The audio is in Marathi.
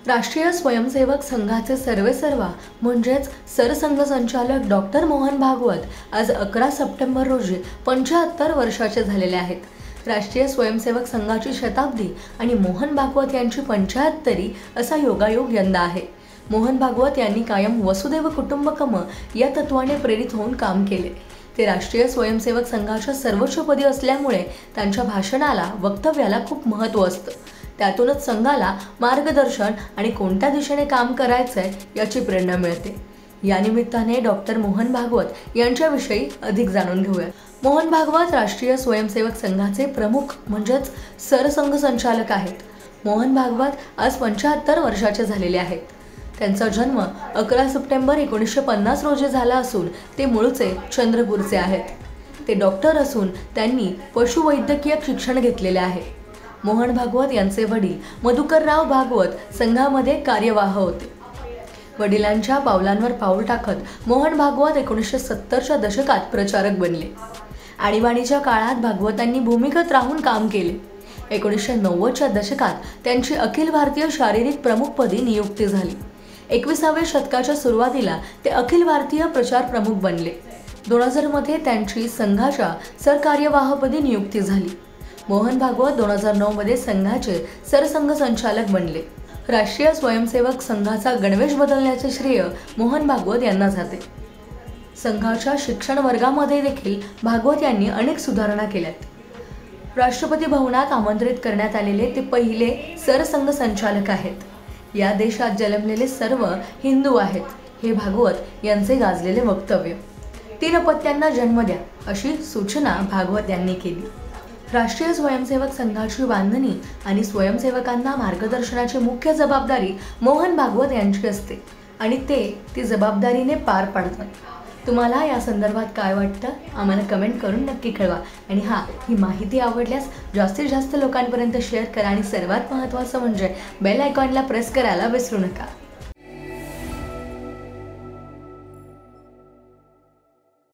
राष्ट्रीय स्वयंसेवक संघाचे सर्वेसर्वा म्हणजेच सरसंघचालक डॉक्टर मोहन भागवत आज 11 सप्टेंबर रोजी 75 वर्षाचे झालेले आहेत। राष्ट्रीय स्वयंसेवक संघाची शताब्दी आणि मोहन भागवत यांची 75वी असा योगायोग यंदा आहे। मोहन भागवत यांनी कायम वसुदैव कुटुंबकम या तत्वाने प्रेरित होऊन काम केले। ते राष्ट्रीय स्वयंसेवक संघाच्या सर्वोच्चपदी असल्यामुळे त्यांच्या भाषणाला वक्तव्याला खूप महत्त्व असतं। त्यातूनच संघाला मार्गदर्शन आणि कोणत्या दिशेने काम करायचंय याची प्रेरणा मिळते। या निमित्ताने डॉक्टर मोहन भागवत यांच्याविषयी अधिक जाणून घेऊया। मोहन भागवत राष्ट्रीय स्वयंसेवक संघाचे प्रमुख म्हणजेच सरसंघ संचालक आहेत। मोहन भागवत आज 75 वर्षाचे झालेले आहेत। त्यांचा जन्म 11 सप्टेंबर 1950 रोजी झाला असून ते मूळचे चंद्रपूरचे आहेत। ते डॉक्टर असून त्यांनी पशुवैद्यकीय शिक्षण घेतलेले आहे। मोहन भागवत यांचे वडील मधुकरराव भागवत संघामध्ये कार्यवाह होते। वडिलांच्या पावलांवर पाऊल टाकत मोहन भागवत 1970च्या दशकात प्रचारक बनले। आणीबाणीच्या काळात भागवतांनी भूमिगत राहून काम केले। 1990च्या दशकात त्यांची अखिल भारतीय शारीरिक प्रमुखपदी नियुक्ती झाली। 21व्या शतकाच्या सुरुवातीला ते अखिल भारतीय प्रचार प्रमुख बनले। 2000 मध्ये त्यांची संघाच्या सरकार्यवाहपदी नियुक्ती झाली। मोहन भागवत 2009 मध्ये संघाचे सरसंघ संचालक बनले। राष्ट्रीय स्वयंसेवक संघाचा गणवेश बदलण्याचे श्रेय मोहन भागवत यांना जाते। संघाच्या शिक्षण वर्गामध्ये देखील भागवत यांनी अनेक सुधारणा केल्यात। राष्ट्रपती भवनात आमंत्रित करण्यात आलेले ते पहिले सरसंघ संचालक आहेत। या देशात जन्मलेले सर्व हिंदू आहेत, हे भागवत यांचे गाजलेले वक्तव्य। 3 अपत्यांना जन्म द्या अशी सूचना भागवत यांनी केली। राष्ट्रीय स्वयंसेवक संघाची बांधणी आणि स्वयंसेवकांना मार्गदर्शनाची मुख्य जबाबदारी मोहन भागवत यांची असते आणि ते ती जबाबदारीने पार पाडतात। तुम्हाला या संदर्भात काय वाटतं आम्हाला कमेंट करून नक्की कळवा। आणि ही माहिती आवडल्यास जास्तीत जास्त लोकांपर्यंत शेअर करा आणि सर्वात महत्त्वाचं म्हणजे बेल आयकॉनला प्रेस करायला विसरू नका।